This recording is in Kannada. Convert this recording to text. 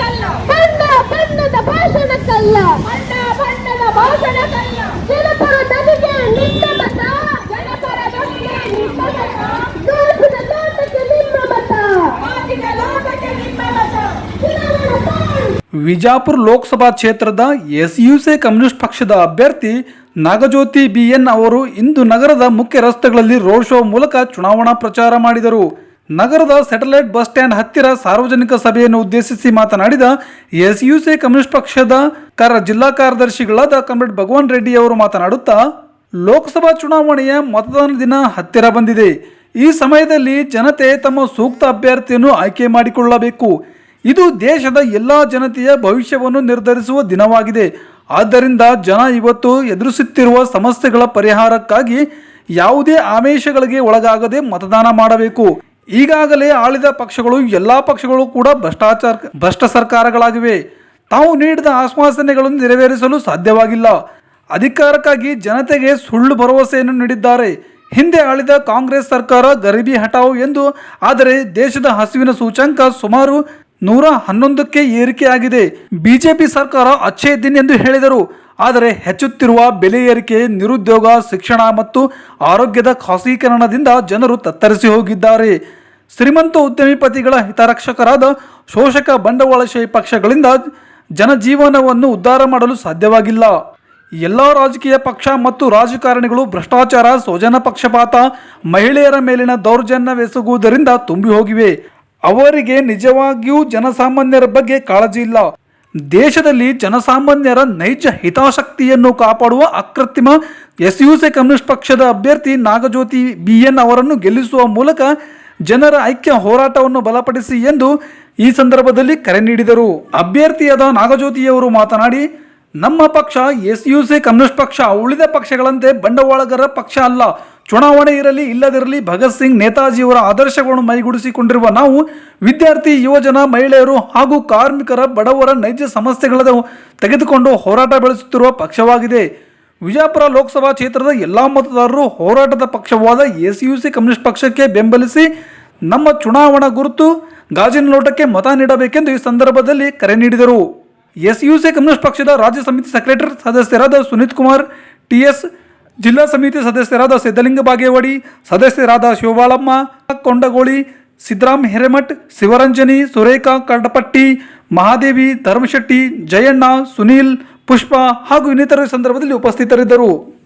ಕಲ್ಲ ಬಣ್ಣ ಬಣ್ಣದ ಭಾಷಣಕ್ಕಲ್ಲ ಬಣ್ಣ ಬಣ್ಣದ ಭಾಷಣ ಕಲ್ಲ ಜನಪರ ನದಿಗೆ ನಿನ್ನ ಮತ ಜನಪರ ಧ್ವನಿಗೆ ನಿಮ್ಮ ಮತ ಗಾಜಿನ ಲೋಟಕ್ಕೆ ನಿಮ್ಮ ಮತ ಮಾತಿನ ಲೋಕಕ್ಕೆ ನಿಮ್ಮ ಮತ ಚುನಾವಣಾ ಬಾಂಡ್ ವಿಜಾಪುರ ಲೋಕಸಭಾ ಕ್ಷೇತ್ರದ ಎಸ್ಯುಸಿ ಕಮ್ಯುನಿಸ್ಟ್ ಪಕ್ಷದ ಅಭ್ಯರ್ಥಿ ನಾಗಜ್ಯೋತಿ ಬಿಎನ್ ಅವರು ಇಂದು ನಗರದ ಮುಖ್ಯ ರಸ್ತೆಗಳಲ್ಲಿ ರೋಡ್ ಶೋ ಮೂಲಕ ಚುನಾವಣಾ ಪ್ರಚಾರ ಮಾಡಿದರು. ನಗರದ ಸ್ಯಾಟಲೈಟ್ ಬಸ್ ಸ್ಟ್ಯಾಂಡ್ ಹತ್ತಿರ ಸಾರ್ವಜನಿಕ ಸಭೆಯನ್ನು ಉದ್ದೇಶಿಸಿ ಮಾತನಾಡಿದ ಎಸ್ಯುಸಿ ಕಮ್ಯುನಿಸ್ಟ್ ಪಕ್ಷದ ಜಿಲ್ಲಾ ಕಾರ್ಯದರ್ಶಿಗಳಾದ ಕಾಮ್ರೇಡ್ ಭಗವಾನ್ ರೆಡ್ಡಿ ಅವರು ಮಾತನಾಡುತ್ತಾ, ಲೋಕಸಭಾ ಚುನಾವಣೆಯ ಮತದಾನ ದಿನ ಹತ್ತಿರ ಬಂದಿದೆ. ಈ ಸಮಯದಲ್ಲಿ ಜನತೆ ತಮ್ಮ ಸೂಕ್ತ ಅಭ್ಯರ್ಥಿಯನ್ನು ಆಯ್ಕೆ ಮಾಡಿಕೊಳ್ಳಬೇಕು. ಇದು ದೇಶದ ಎಲ್ಲ ಜನತೆಯ ಭವಿಷ್ಯವನ್ನು ನಿರ್ಧರಿಸುವ ದಿನವಾಗಿದೆ. ಆದ್ದರಿಂದ ಜನ ಇವತ್ತು ಎದುರಿಸುತ್ತಿರುವ ಸಮಸ್ಯೆಗಳ ಪರಿಹಾರಕ್ಕಾಗಿ ಯಾವುದೇ ಆಮಿಷಗಳಿಗೆ ಒಳಗಾಗದೆ ಮತದಾನ ಮಾಡಬೇಕು. ಈಗಾಗಲೇ ಆಳಿದ ಪಕ್ಷಗಳು ಎಲ್ಲ ಪಕ್ಷಗಳು ಕೂಡ ಭ್ರಷ್ಟ ಸರ್ಕಾರಗಳಾಗಿವೆ. ತಾವು ನೀಡಿದ ಆಶ್ವಾಸನೆಗಳನ್ನು ನೆರವೇರಿಸಲು ಸಾಧ್ಯವಾಗಿಲ್ಲ. ಅಧಿಕಾರಕ್ಕಾಗಿ ಜನತೆಗೆ ಸುಳ್ಳು ಭರವಸೆಯನ್ನು ನೀಡಿದ್ದಾರೆ. ಹಿಂದೆ ಆಳಿದ ಕಾಂಗ್ರೆಸ್ ಸರ್ಕಾರ ಗರೀಬಿ ಹಟಾವ್ ಎಂದು, ಆದರೆ ದೇಶದ ಹಸಿವಿನ ಸೂಚ್ಯಂಕ ಸುಮಾರು 111ಕ್ಕೆ ಏರಿಕೆಯಾಗಿದೆ. ಬಿಜೆಪಿ ಸರ್ಕಾರ ಅಚ್ಚೇ ದಿನ್ ಎಂದು ಹೇಳಿದರು. ಆದರೆ ಹೆಚ್ಚುತ್ತಿರುವ ಬೆಲೆ ಏರಿಕೆ, ನಿರುದ್ಯೋಗ, ಶಿಕ್ಷಣ ಮತ್ತು ಆರೋಗ್ಯದ ಖಾಸಗೀಕರಣದಿಂದ ಜನರು ತತ್ತರಿಸಿ ಹೋಗಿದ್ದಾರೆ. ಶ್ರೀಮಂತ ಉದ್ಯಮಿಪತಿಗಳ ಹಿತರಕ್ಷಕರಾದ ಶೋಷಕ ಬಂಡವಾಳಶಾಹಿ ಪಕ್ಷಗಳಿಂದ ಜನಜೀವನವನ್ನು ಉದ್ಧಾರ ಮಾಡಲು ಸಾಧ್ಯವಾಗಿಲ್ಲ. ಎಲ್ಲ ರಾಜಕೀಯ ಪಕ್ಷ ಮತ್ತು ರಾಜಕಾರಣಿಗಳು ಭ್ರಷ್ಟಾಚಾರ, ಸ್ವಜನ ಪಕ್ಷಪಾತ, ಮಹಿಳೆಯರ ಮೇಲಿನ ದೌರ್ಜನ್ಯವೆಸಗುವುದರಿಂದ ತುಂಬಿ ಹೋಗಿವೆ. ಅವರಿಗೆ ನಿಜವಾಗಿಯೂ ಜನಸಾಮಾನ್ಯರ ಬಗ್ಗೆ ಕಾಳಜಿ ಇಲ್ಲ. ದೇಶದಲ್ಲಿ ಜನಸಾಮಾನ್ಯರ ನೈಜ ಹಿತಾಸಕ್ತಿಯನ್ನು ಕಾಪಾಡುವ ಅಕೃತ್ರಿಮ ಎಸ್ಯುಸಿ ಕಮ್ಯುನಿಸ್ಟ್ ಪಕ್ಷದ ಅಭ್ಯರ್ಥಿ ನಾಗಜ್ಯೋತಿ ಬಿಎನ್ ಅವರನ್ನು ಗೆಲ್ಲಿಸುವ ಮೂಲಕ ಜನರ ಐಕ್ಯ ಹೋರಾಟವನ್ನು ಬಲಪಡಿಸಿ ಎಂದು ಈ ಸಂದರ್ಭದಲ್ಲಿ ಕರೆ ನೀಡಿದರು. ಅಭ್ಯರ್ಥಿಯಾದ ನಾಗಜ್ಯೋತಿಯವರು ಮಾತನಾಡಿ, ನಮ್ಮ ಪಕ್ಷ ಎಸ್ಯುಸಿ ಕಮ್ಯುನಿಸ್ಟ್ ಪಕ್ಷ ಉಳಿದ ಪಕ್ಷಗಳಂತೆ ಬಂಡವಾಳಗಾರರ ಪಕ್ಷ ಅಲ್ಲ. ಚುನಾವಣೆ ಇರಲಿ ಇಲ್ಲದಿರಲಿ ಭಗತ್ ಸಿಂಗ್, ನೇತಾಜಿಯವರ ಆದರ್ಶಗಳನ್ನು ಮೈಗೂಡಿಸಿಕೊಂಡಿರುವ ನಾವು ವಿದ್ಯಾರ್ಥಿ, ಯುವಜನ, ಮಹಿಳೆಯರು ಹಾಗೂ ಕಾರ್ಮಿಕರ, ಬಡವರ ನೈಜ ಸಮಸ್ಯೆಗಳನ್ನು ತೆಗೆದುಕೊಂಡು ಹೋರಾಟ ಬೆಳೆಸುತ್ತಿರುವ ಪಕ್ಷವಾಗಿದೆ. ವಿಜಯಪುರ ಲೋಕಸಭಾ ಕ್ಷೇತ್ರದ ಎಲ್ಲ ಮತದಾರರು ಹೋರಾಟದ ಪಕ್ಷವಾದ ಎಸ್ಯುಸಿ ಕಮ್ಯುನಿಸ್ಟ್ ಪಕ್ಷಕ್ಕೆ ಬೆಂಬಲಿಸಿ ನಮ್ಮ ಚುನಾವಣಾ ಗುರುತು ಗಾಜಿನ ಲೋಟಕ್ಕೆ ಮತ ನೀಡಬೇಕೆಂದು ಈ ಸಂದರ್ಭದಲ್ಲಿ ಕರೆ ನೀಡಿದರು. ಎಸ್ಯುಸಿ ಕಮ್ಯುನಿಸ್ಟ್ ಪಕ್ಷದ ರಾಜ್ಯ ಸಮಿತಿ ಸೆಕ್ರೆಟರಿ ಸದಸ್ಯರಾದ ಸುನೀತ್ ಕುಮಾರ್ ಟಿಎಸ್, ಜಿಲ್ಲಾ ಸಮಿತಿ ಸದಸ್ಯರಾದ ಸಿದ್ದಲಿಂಗ ಬಾಗೇವಾಡಿ, ಸದಸ್ಯರಾದ ಶಿವಬಾಳಮ್ಮ ಕೊಂಡಗೋಳಿ, ಸಿದ್ದರಾಮ್ ಹಿರೇಮಠ್, ಶಿವರಂಜನಿ, ಸುರೇಖಾ ಕಡಪಟ್ಟಿ, ಮಹಾದೇವಿ, ಧರ್ಮಶೆಟ್ಟಿ, ಜಯಣ್ಣ, ಸುನೀಲ್, ಪುಷ್ಪ ಹಾಗೂ ಇನ್ನಿತರ ಸಂದರ್ಭದಲ್ಲಿ ಉಪಸ್ಥಿತರಿದ್ದರು.